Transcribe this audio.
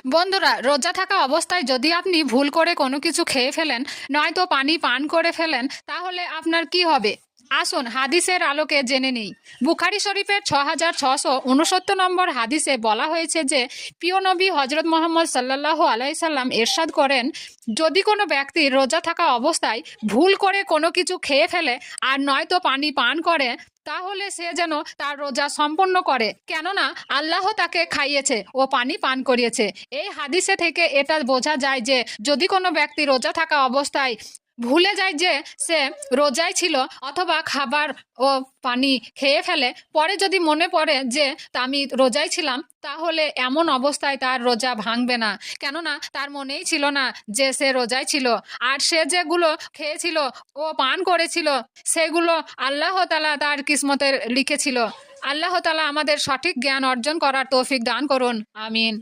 বন্ধুরা, রোজা থাকা অবস্থায় যদি আপনি ভুল করে কোনো কিছু খেয়ে ফেলেন, নয়তো পানি পান করে ফেলেন, তাহলে আপনার কি হবে? আসুন হাদিসের আলোকে জেনে নিই। বুখারী শরীফের 6669 নম্বর হাদিসে বলা হয়েছে যে, প্রিয় নবী হজরত মোহাম্মদ সাল্লাল্লাহু আলাইহি সাল্লাম ইরশাদ করেন, যদি কোনো ব্যক্তি রোজা থাকা অবস্থায় ভুল করে কোনো কিছু খেয়ে ফেলে আর নয়তো পানি পান করে, তাহলে সে যেন তার রোজা সম্পন্ন করে, কেননা আল্লাহ তাকে খাইয়েছে ও পানি পান করিয়েছে। এই হাদিসে থেকে এটা বোঝা যায় যে, যদি কোনো ব্যক্তি রোজা থাকা অবস্থায় ভুলে যায় যে সে রোজায় ছিল, অথবা খাবার ও পানি খেয়ে ফেলে, পরে যদি মনে পড়ে যে তা আমি রোজায় ছিলাম, তাহলে এমন অবস্থায় তার রোজা ভাঙবে না, কেননা তার মনেই ছিল না যে সে রোজায় ছিল। আর সে যেগুলো খেয়েছিল ও পান করেছিল, সেগুলো আল্লাহ তাআলা তার কিসমতের লিখেছিল। আল্লাহ তাআলা আমাদের সঠিক জ্ঞান অর্জন করার তৌফিক দান করুন। আমিন।